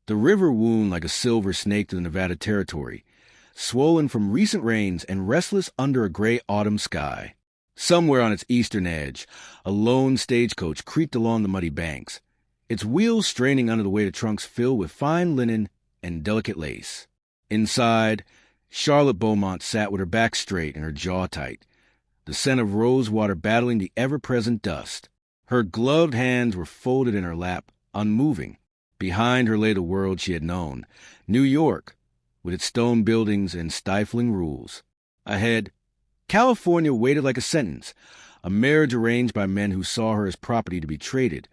The river wound like a silver snake to the Nevada territory, swollen from recent rains and restless under a gray autumn sky. Somewhere on its eastern edge, a lone stagecoach creaked along the muddy banks, its wheels straining under the weight of trunks filled with fine linen and delicate lace. Inside, Charlotte Beaumont sat with her back straight and her jaw tight, the scent of rose water battling the ever-present dust. Her gloved hands were folded in her lap, unmoving. Behind her lay the world she had known, New York, with its stone buildings and stifling rules. Ahead, California waited like a sentence, a marriage arranged by men who saw her as property to be traded,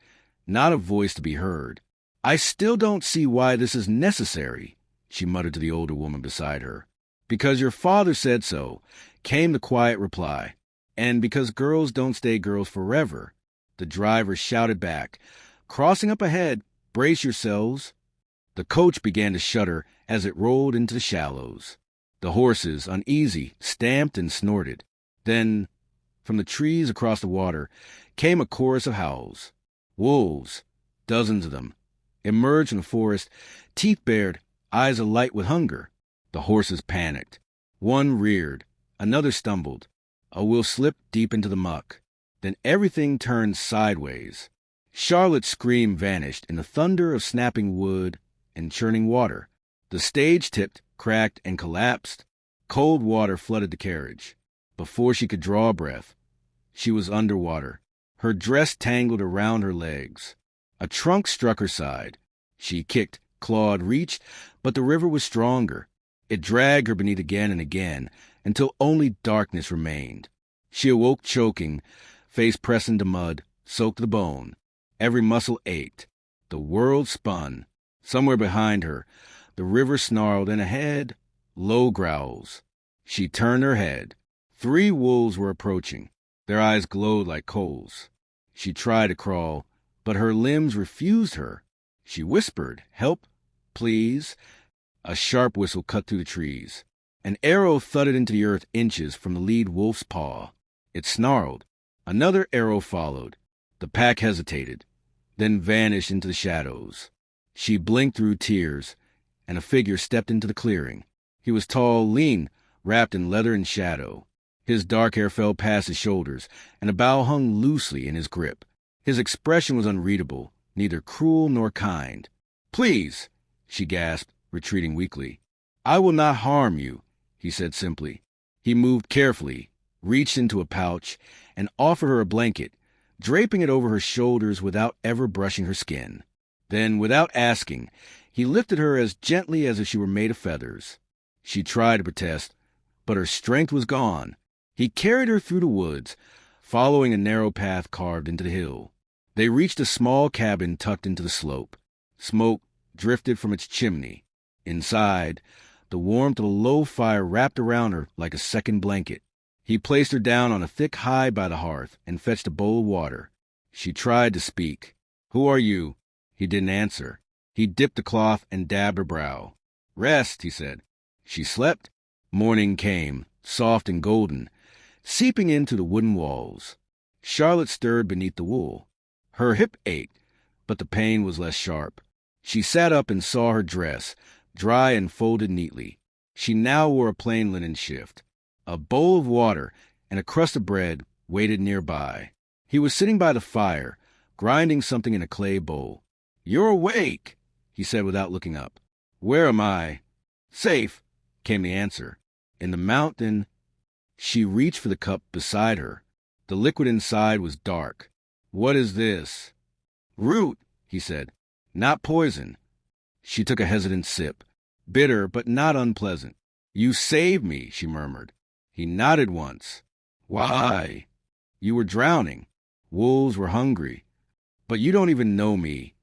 not a voice to be heard. "I still don't see why this is necessary," she muttered to the older woman beside her. "Because your father said so," came the quiet reply. "And because girls don't stay girls forever," the driver shouted back. "Crossing up ahead, brace yourselves." The coach began to shudder as it rolled into the shallows. The horses, uneasy, stamped and snorted. Then, from the trees across the water, came a chorus of howls. Wolves, dozens of them, emerged from the forest, teeth bared, eyes alight with hunger. The horses panicked. One reared, another stumbled. A wheel slipped deep into the muck. Then everything turned sideways. Charlotte's scream vanished in the thunder of snapping wood and churning water. The stage tipped, cracked, and collapsed. Cold water flooded the carriage. Before she could draw a breath, she was underwater, her dress tangled around her legs. A trunk struck her side. She kicked, clawed, reached, but the river was stronger. It dragged her beneath again and again, until only darkness remained. She awoke choking, face pressed into mud, soaked to the bone. Every muscle ached. The world spun. Somewhere behind her, the river snarled, and ahead, low growls. She turned her head. 3 wolves were approaching. Their eyes glowed like coals. She tried to crawl, but her limbs refused her. She whispered, "Help, please." A sharp whistle cut through the trees. An arrow thudded into the earth inches from the lead wolf's paw. It snarled. Another arrow followed. The pack hesitated, then vanished into the shadows. She blinked through tears, and a figure stepped into the clearing. He was tall, lean, wrapped in leather and shadow. His dark hair fell past his shoulders, and a bow hung loosely in his grip. His expression was unreadable, neither cruel nor kind. "Please," she gasped, retreating weakly. "I will not harm you," he said simply. He moved carefully, reached into a pouch, and offered her a blanket, draping it over her shoulders without ever brushing her skin. Then, without asking, he lifted her as gently as if she were made of feathers. She tried to protest, but her strength was gone. He carried her through the woods, following a narrow path carved into the hill. They reached a small cabin tucked into the slope. Smoke drifted from its chimney. Inside, the warmth of a low fire wrapped around her like a second blanket. He placed her down on a thick hide by the hearth and fetched a bowl of water. She tried to speak. "Who are you?" He didn't answer. He dipped the cloth and dabbed her brow. "Rest," he said. She slept. Morning came, soft and golden, seeping into the wooden walls. Charlotte stirred beneath the wool. Her hip ached, but the pain was less sharp. She sat up and saw her dress, dry and folded neatly. She now wore a plain linen shift. A bowl of water and a crust of bread waited nearby. He was sitting by the fire, grinding something in a clay bowl. "You're awake," he said without looking up. "Where am I?" "Safe," came the answer. "In the mountain." She reached for the cup beside her. The liquid inside was dark. "What is this?" "Root," he said. "Not poison." She took a hesitant sip. Bitter, but not unpleasant. "You saved me," she murmured. He nodded once. "Why?" "You were drowning. Wolves were hungry. But you don't even know me."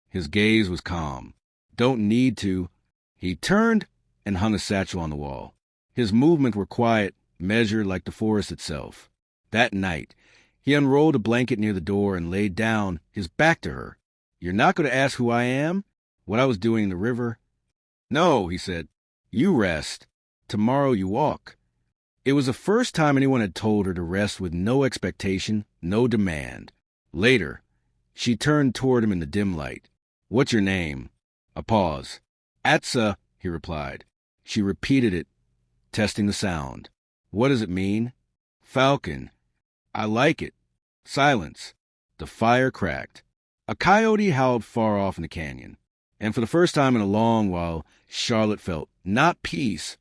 His gaze was calm. "Don't need to." He turned and hung a satchel on the wall. His movements were quiet, measured like the forest itself. That night, he unrolled a blanket near the door and laid down, his back to her. "You're not going to ask who I am? What I was doing in the river?" "No," he said. "You rest. Tomorrow you walk." It was the first time anyone had told her to rest with no expectation, no demand. Later, she turned toward him in the dim light. "What's your name?" A pause. Atsa, he replied. She repeated it, testing the sound. What does it mean? Falcon. I like it. Silence. The fire cracked. A coyote howled far off in the canyon. And for the first time in a long while, Charlotte felt not peace,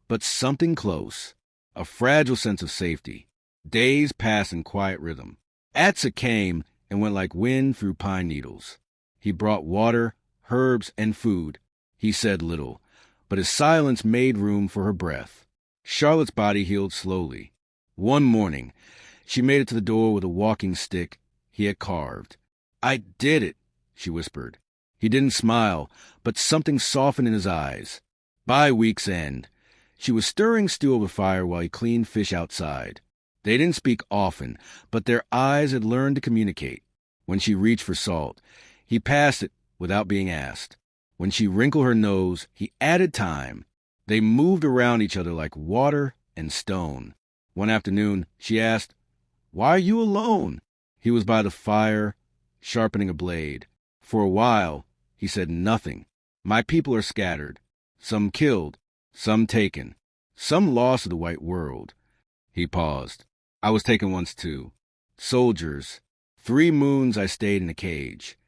but something close. A fragile sense of safety. Days passed in quiet rhythm. Atsa came and went like wind through pine needles. He brought water, herbs, and food. He said little, but his silence made room for her breath. Charlotte's body healed slowly. One morning, she made it to the door with a walking stick he had carved. I did it, she whispered. He didn't smile, but something softened in his eyes. By week's end, she was stirring stew over the fire while he cleaned fish outside. They didn't speak often, but their eyes had learned to communicate. When she reached for salt, he passed it without being asked. When she wrinkled her nose, he added time. They moved around each other like water and stone. One afternoon, she asked, Why are you alone? He was by the fire, sharpening a blade. For a while, he said nothing. My people are scattered. Some killed, some taken, some lost to the white world. He paused. I was taken once too. Soldiers. 3 moons I stayed in a cage.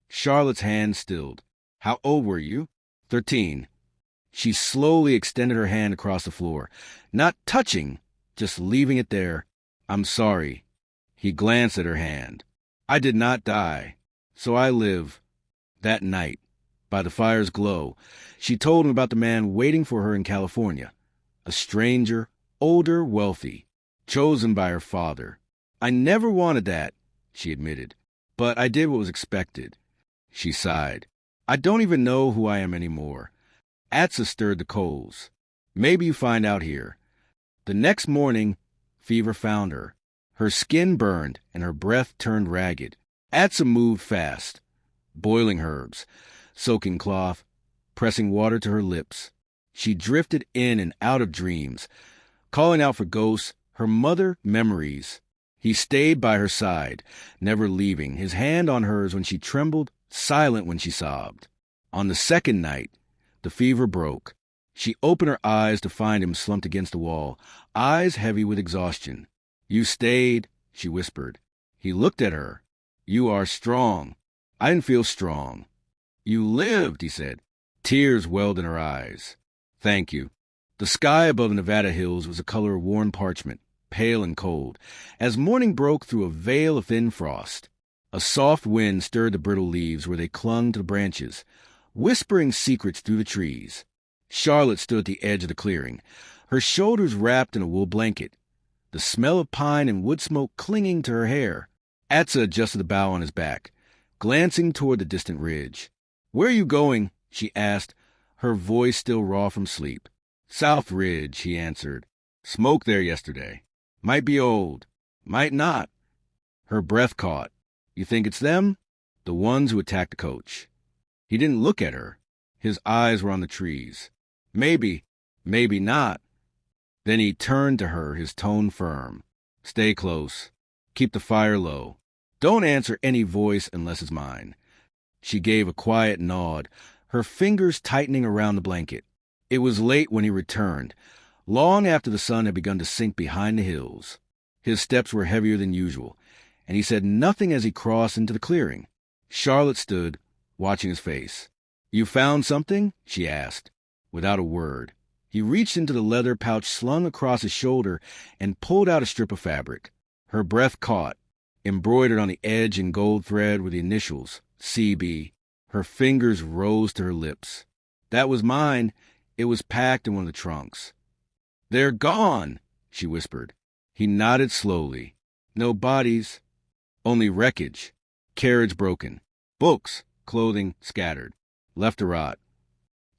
Charlotte's hand stilled. How old were you? 13. She slowly extended her hand across the floor, not touching, just leaving it there. I'm sorry. He glanced at her hand. I did not die, so I live. That night, by the fire's glow, she told him about the man waiting for her in California. A stranger, older, wealthy, chosen by her father. I never wanted that, she admitted, but I did what was expected. She sighed. I don't even know who I am anymore. Atsa stirred the coals. Maybe you find out here. The next morning, fever found her. Her skin burned and her breath turned ragged. Atsa moved fast, boiling herbs, soaking cloth, pressing water to her lips. She drifted in and out of dreams, calling out for ghosts, her mother, memories. He stayed by her side, never leaving, his hand on hers when she trembled, silent when she sobbed. On the second night, the fever broke. She opened her eyes to find him slumped against the wall, eyes heavy with exhaustion. You stayed, she whispered. He looked at her. You are strong. I didn't feel strong. You lived, he said. Tears welled in her eyes. Thank you. The sky above the Nevada hills was the color of worn parchment, pale and cold, as morning broke through a veil of thin frost. A soft wind stirred the brittle leaves where they clung to the branches, whispering secrets through the trees. Charlotte stood at the edge of the clearing, her shoulders wrapped in a wool blanket, the smell of pine and wood smoke clinging to her hair. Atsa adjusted the bow on his back, glancing toward the distant ridge. Where are you going? She asked, her voice still raw from sleep. South Ridge, he answered. Smoke there yesterday. Might be old. Might not. Her breath caught. You think it's them? The ones who attacked the coach. He didn't look at her. His eyes were on the trees. Maybe. Maybe not. Then he turned to her, his tone firm. Stay close. Keep the fire low. Don't answer any voice unless it's mine. She gave a quiet nod, her fingers tightening around the blanket. It was late when he returned, long after the sun had begun to sink behind the hills. His steps were heavier than usual, and he said nothing as he crossed into the clearing. Charlotte stood, watching his face. You found something? She asked, without a word. He reached into the leather pouch slung across his shoulder and pulled out a strip of fabric. Her breath caught. Embroidered on the edge in gold thread were the initials, CB. Her fingers rose to her lips. That was mine. It was packed in one of the trunks. They're gone, she whispered. He nodded slowly. No bodies, only wreckage. Carriage broken. Books, clothing scattered, left to rot.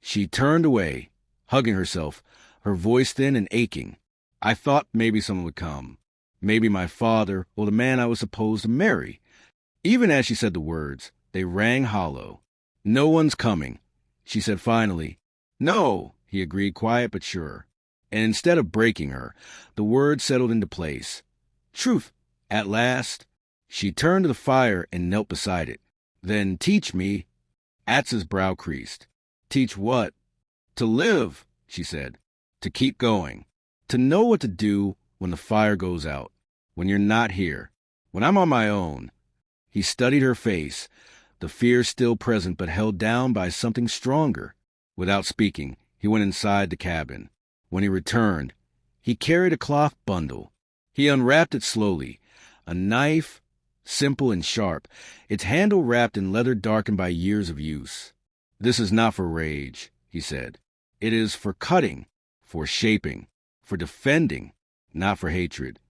She turned away, hugging herself, her voice thin and aching. I thought maybe someone would come. Maybe my father or the man I was supposed to marry. Even as she said the words, they rang hollow. No one's coming, she said finally. No, he agreed, quiet but sure. And instead of breaking her, the words settled into place. Truth, at last. She turned to the fire and knelt beside it. Then teach me. Atsa's brow creased. Teach what? To live, she said. To keep going. To know what to do when the fire goes out. When you're not here. When I'm on my own. He studied her face, the fear still present but held down by something stronger. Without speaking, he went inside the cabin. When he returned, he carried a cloth bundle. He unwrapped it slowly. A knife, simple and sharp, its handle wrapped in leather darkened by years of use. This is not for rage, he said. It is for cutting, for shaping, for defending, not for hatred.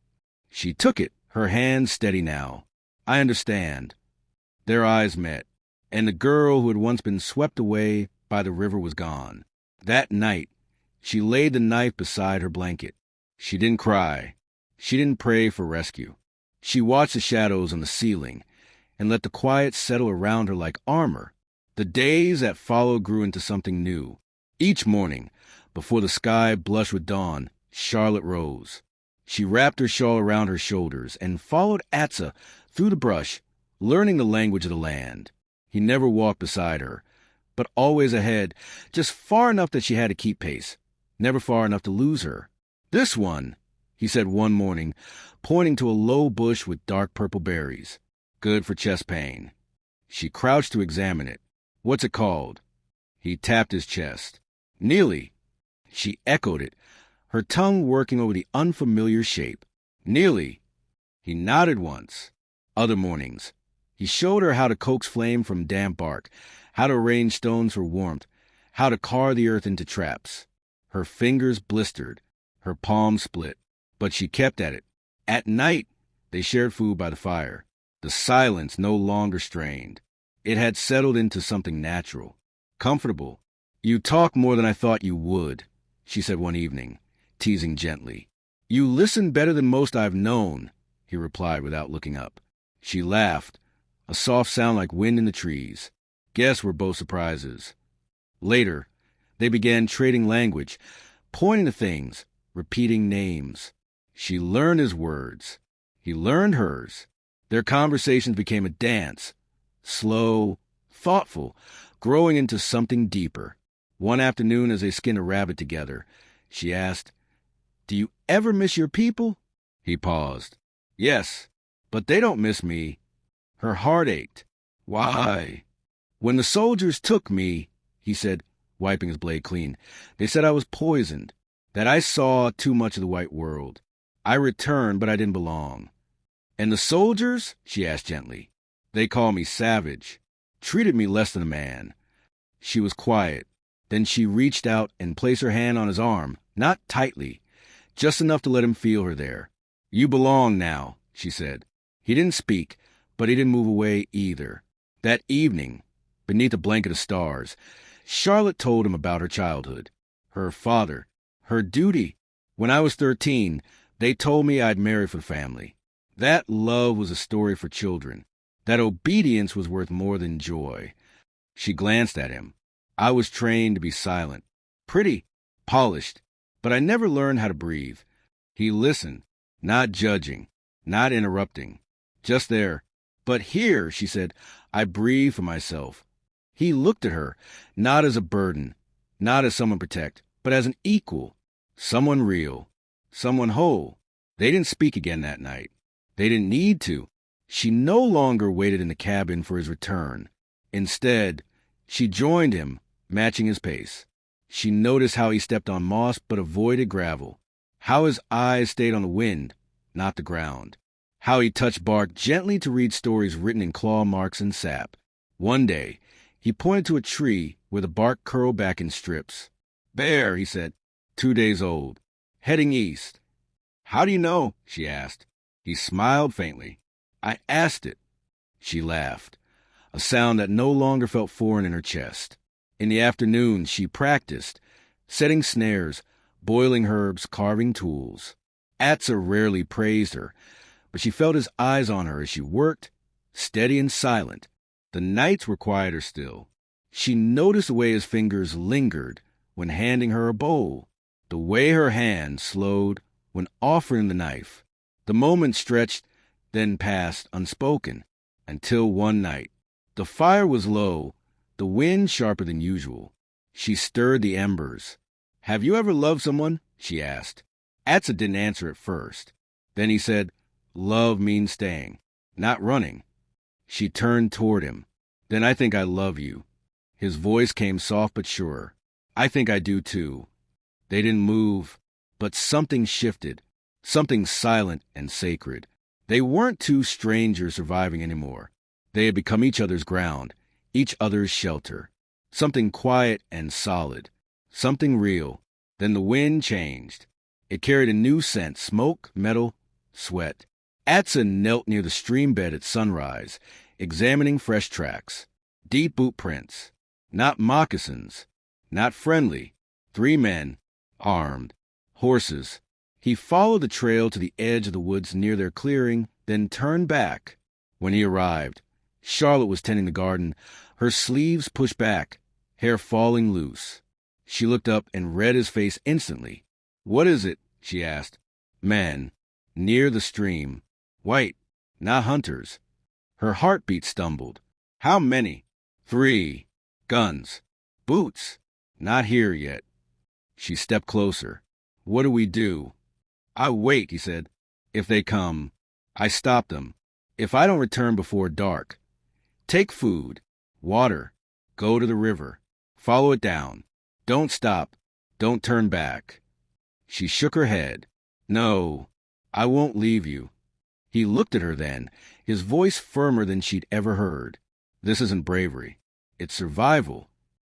She took it, her hand steady now. I understand. Their eyes met, and the girl who had once been swept away by the river was gone. That night, she laid the knife beside her blanket. She didn't cry. She didn't pray for rescue. She watched the shadows on the ceiling and let the quiet settle around her like armor. The days that followed grew into something new. Each morning, before the sky blushed with dawn, Charlotte rose. She wrapped her shawl around her shoulders and followed Atsa through the brush, learning the language of the land. He never walked beside her, but always ahead, just far enough that she had to keep pace, never far enough to lose her. This one, he said one morning, pointing to a low bush with dark purple berries. Good for chest pain. She crouched to examine it. What's it called? He tapped his chest. Neely. She echoed it, her tongue working over the unfamiliar shape. Neely. He nodded once. Other mornings, he showed her how to coax flame from damp bark, how to arrange stones for warmth, how to carve the earth into traps. Her fingers blistered, her palms split, but she kept at it. At night, they shared food by the fire. The silence no longer strained. It had settled into something natural, comfortable. You talk more than I thought you would, she said one evening, teasing gently. You listen better than most I've known, he replied without looking up. She laughed, a soft sound like wind in the trees. Guess we're both surprises. Later, they began trading language, pointing to things, repeating names. She learned his words. He learned hers. Their conversations became a dance, slow, thoughtful, growing into something deeper. One afternoon, as they skinned a rabbit together, she asked, Do you ever miss your people? He paused. Yes, but they don't miss me. Her heart ached. Why? When the soldiers took me, he said, wiping his blade clean, they said I was poisoned, that I saw too much of the white world. I returned, but I didn't belong. And the soldiers? She asked gently. They called me savage, treated me less than a man. She was quiet. Then she reached out and placed her hand on his arm, not tightly, just enough to let him feel her there. You belong now, she said. He didn't speak, but he didn't move away either. That evening, beneath a blanket of stars, Charlotte told him about her childhood, her father, her duty. When I was 13, they told me I'd marry for the family. That love was a story for children. That obedience was worth more than joy. She glanced at him. I was trained to be silent, pretty, polished, but I never learned how to breathe. He listened, not judging, not interrupting, just there. But here, she said, I breathe for myself. He looked at her, not as a burden, not as someone to protect, but as an equal, someone real, someone whole. They didn't speak again that night. They didn't need to. She no longer waited in the cabin for his return. Instead, she joined him, matching his pace. She noticed how he stepped on moss but avoided gravel, how his eyes stayed on the wind, not the ground, how he touched bark gently to read stories written in claw marks and sap. One day, he pointed to a tree where the bark curled back in strips. Bear, he said, 2 days old, heading east. How do you know? She asked. He smiled faintly. I asked it. She laughed, a sound that no longer felt foreign in her chest. In the afternoon, she practiced, setting snares, boiling herbs, carving tools. Atsa rarely praised her, but she felt his eyes on her as she worked, steady and silent. The nights were quieter still. She noticed the way his fingers lingered when handing her a bowl, the way her hand slowed when offering the knife. The moment stretched, then passed unspoken, until one night. The fire was low, the wind sharper than usual. She stirred the embers. "Have you ever loved someone?" she asked. Atza didn't answer at first. Then he said, "Love means staying, not running." She turned toward him. "Then I think I love you." His voice came soft but sure. "I think I do too." They didn't move, but something shifted, something silent and sacred. They weren't two strangers surviving anymore. They had become each other's ground, each other's shelter. Something quiet and solid, something real. Then the wind changed. It carried a new scent: smoke, metal, sweat. Atza knelt near the stream bed at sunrise, examining fresh tracks. Deep boot prints. Not moccasins. Not friendly. 3 men, armed. Horses. He followed the trail to the edge of the woods near their clearing, then turned back. When he arrived, Charlotte was tending the garden, her sleeves pushed back, hair falling loose. She looked up and read his face instantly. "What is it?" she asked. "Men. Near the stream. White. Not hunters." Her heartbeat stumbled. "How many?" 3. "Guns. Boots. Not here yet." She stepped closer. "What do we do?" "I wait," he said. "If they come, I stop them. If I don't return before dark, take food, water, go to the river, follow it down. Don't stop. Don't turn back." She shook her head. "No, I won't leave you." He looked at her then, his voice firmer than she'd ever heard. "This isn't bravery. It's survival."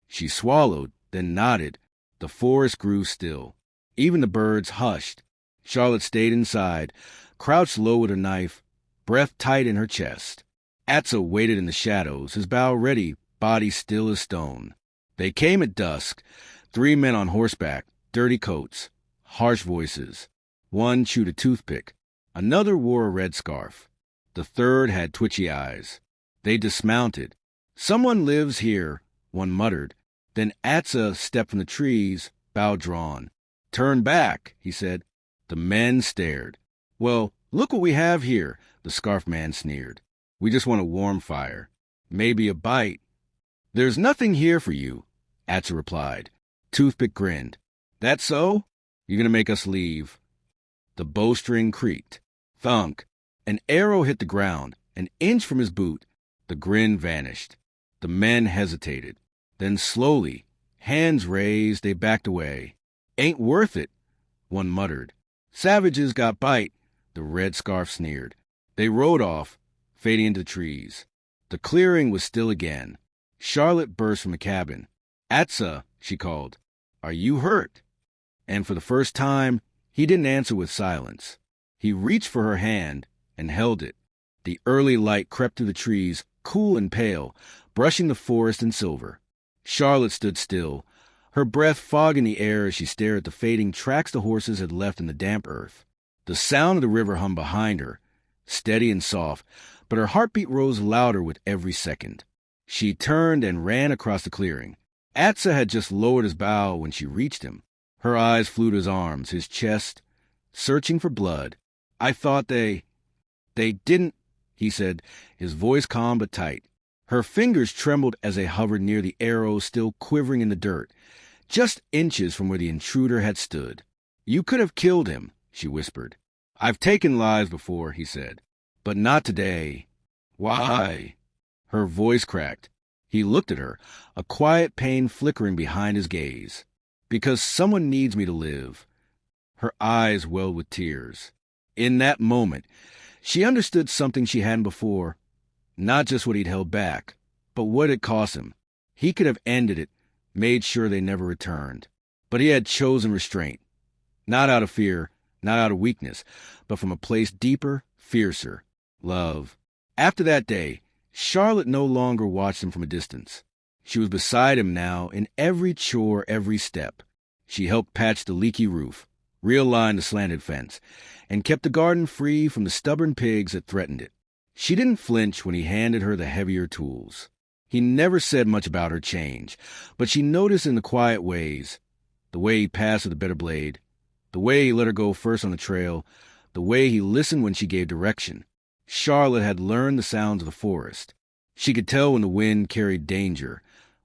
She swallowed, then nodded. The forest grew still. Even the birds hushed. Charlotte stayed inside, crouched low with her knife, breath tight in her chest. Atza waited in the shadows, his bow ready, body still as stone. They came at dusk, 3 men on horseback, dirty coats, harsh voices. One chewed a toothpick. Another wore a red scarf. The third had twitchy eyes. They dismounted. "Someone lives here," one muttered. Then Atza stepped from the trees, bow drawn. "Turn back," he said. The men stared. "Well, look what we have here," the scarf man sneered. "We just want a warm fire. Maybe a bite." "There's nothing here for you," Atza replied. Toothpick grinned. "That so? You're going to make us leave." The bowstring creaked. Thunk. An arrow hit the ground, an inch from his boot. The grin vanished. The men hesitated. Then slowly, hands raised, they backed away. "Ain't worth it," one muttered. "Savages got bite," the red scarf sneered. They rode off, fading into the trees. The clearing was still again. Charlotte burst from the cabin. "Atza," she called, "are you hurt?" And for the first time, he didn't answer with silence. He reached for her hand and held it. The early light crept through the trees, cool and pale, brushing the forest in silver. Charlotte stood still, her breath fogging the air as she stared at the fading tracks the horses had left in the damp earth. The sound of the river hummed behind her, steady and soft, but her heartbeat rose louder with every second. She turned and ran across the clearing. Atza had just lowered his bow when she reached him. Her eyes flew to his arms, his chest, searching for blood. "I thought they didn't," he said, his voice calm but tight. Her fingers trembled as they hovered near the arrow still quivering in the dirt, just inches from where the intruder had stood. "You could have killed him," she whispered. "I've taken lives before," he said, "but not today." "Why?" Her voice cracked. He looked at her, a quiet pain flickering behind his gaze. "Because someone needs me to live." Her eyes welled with tears. In that moment, she understood something she hadn't before. Not just what he'd held back, but what it cost him. He could have ended it, made sure they never returned. But he had chosen restraint. Not out of fear, not out of weakness, but from a place deeper, fiercer. Love. After that day, Charlotte no longer watched him from a distance. She was beside him now in every chore, every step. She helped patch the leaky roof, realigned the slanted fence, and kept the garden free from the stubborn pigs that threatened it. She didn't flinch when he handed her the heavier tools. He never said much about her change, but she noticed in the quiet ways, the way he passed with a better blade, the way he let her go first on the trail, the way he listened when she gave direction. Charlotte had learned the sounds of the forest. She could tell when the wind carried danger,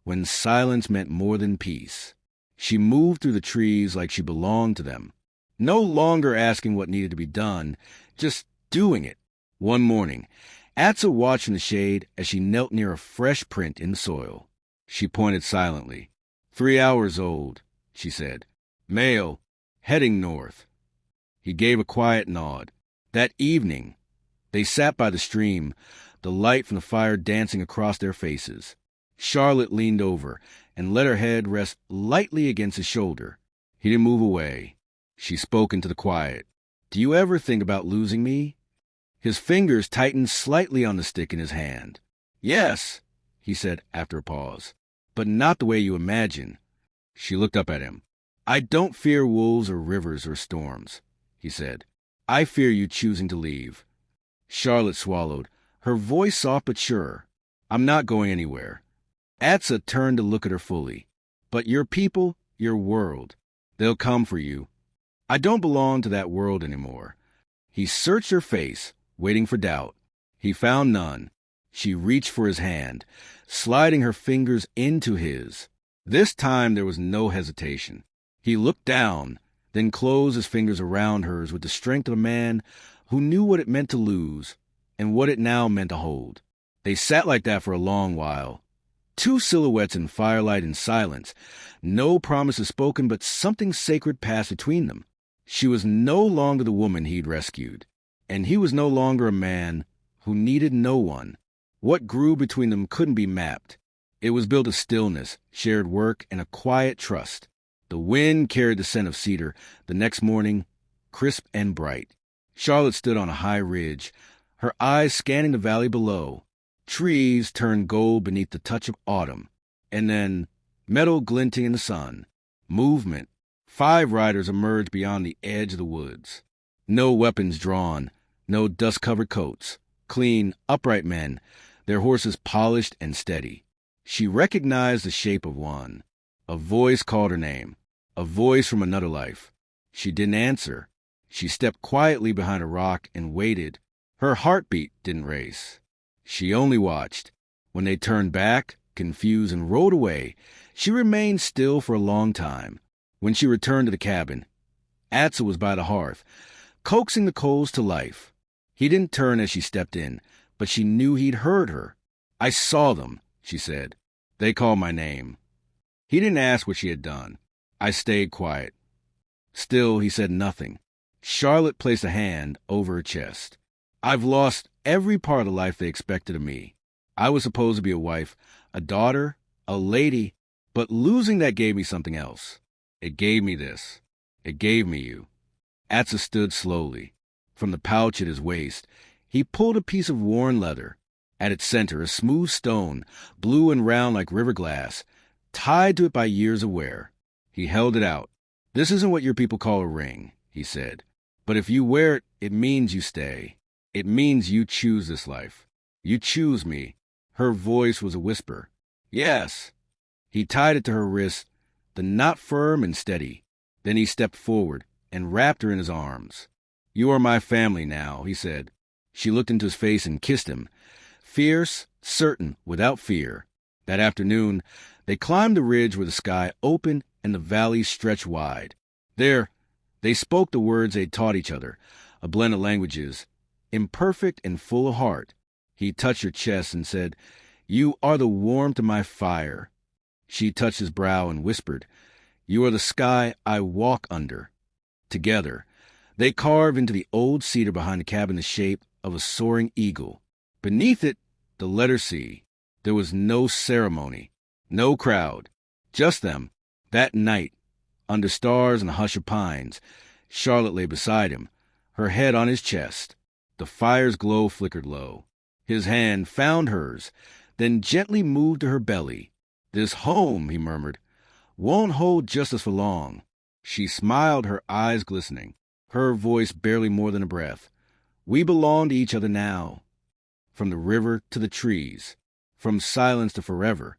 when silence meant more than peace. She moved through the trees like she belonged to them, no longer asking what needed to be done, just doing it. One morning, Atsa watched from the shade as she knelt near a fresh print in the soil. She pointed silently. 3 hours old, she said. Male, heading north. He gave a quiet nod. That evening, they sat by the stream, the light from the fire dancing across their faces. Charlotte leaned over and let her head rest lightly against his shoulder. He didn't move away. She spoke into the quiet. Do you ever think about losing me? His fingers tightened slightly on the stick in his hand. Yes, he said after a pause, but not the way you imagine. She looked up at him. I don't fear wolves or rivers or storms, he said. I fear you choosing to leave. Charlotte swallowed, her voice soft but sure. I'm not going anywhere. Atsa turned to look at her fully. But your people, your world, they'll come for you. I don't belong to that world anymore. He searched her face, waiting for doubt. He found none. She reached for his hand, sliding her fingers into his. This time there was no hesitation. He looked down, then closed his fingers around hers with the strength of a man who knew what it meant to lose and what it now meant to hold. They sat like that for a long while. Two silhouettes in firelight and silence. No promises spoken, but something sacred passed between them. She was no longer the woman he'd rescued, and he was no longer a man who needed no one. What grew between them couldn't be mapped. It was built of stillness, shared work, and a quiet trust. The wind carried the scent of cedar the next morning, crisp and bright. Charlotte stood on a high ridge, her eyes scanning the valley below. Trees turned gold beneath the touch of autumn, and then metal glinting in the sun. Movement. 5 riders emerged beyond the edge of the woods. No weapons drawn, no dust-covered coats. Clean, upright men, their horses polished and steady. She recognized the shape of one. A voice called her name, a voice from another life. She didn't answer. She stepped quietly behind a rock and waited. Her heartbeat didn't race. She only watched. When they turned back, confused, and rode away, she remained still for a long time. When she returned to the cabin, Atsa was by the hearth, coaxing the coals to life. He didn't turn as she stepped in, but she knew he'd heard her. I saw them, she said. They called my name. He didn't ask what she had done. I stayed quiet. Still, he said nothing. Charlotte placed a hand over her chest. I've lost every part of the life they expected of me. I was supposed to be a wife, a daughter, a lady, but losing that gave me something else. It gave me this. It gave me you. Atsa stood slowly. From the pouch at his waist, he pulled a piece of worn leather. At its center, a smooth stone, blue and round like river glass, tied to it by years of wear. He held it out. This isn't what your people call a ring, he said. But if you wear it, it means you stay. It means you choose this life. You choose me. Her voice was a whisper. Yes. He tied it to her wrist, the knot firm and steady. Then he stepped forward and wrapped her in his arms. You are my family now, he said. She looked into his face and kissed him. Fierce, certain, without fear. That afternoon, they climbed the ridge where the sky opened and the valley stretched wide. There, they spoke the words they'd taught each other, a blend of languages, imperfect and full of heart. He touched her chest and said, You are the warmth of my fire. She touched his brow and whispered, You are the sky I walk under. Together, they carved into the old cedar behind the cabin the shape of a soaring eagle. Beneath it, the letter C. There was no ceremony, no crowd, just them. That night, under stars and a hush of pines, Charlotte lay beside him, her head on his chest. The fire's glow flickered low. His hand found hers, then gently moved to her belly. This home, he murmured, won't hold justice for long. She smiled, her eyes glistening, her voice barely more than a breath. We belong to each other now. From the river to the trees, from silence to forever,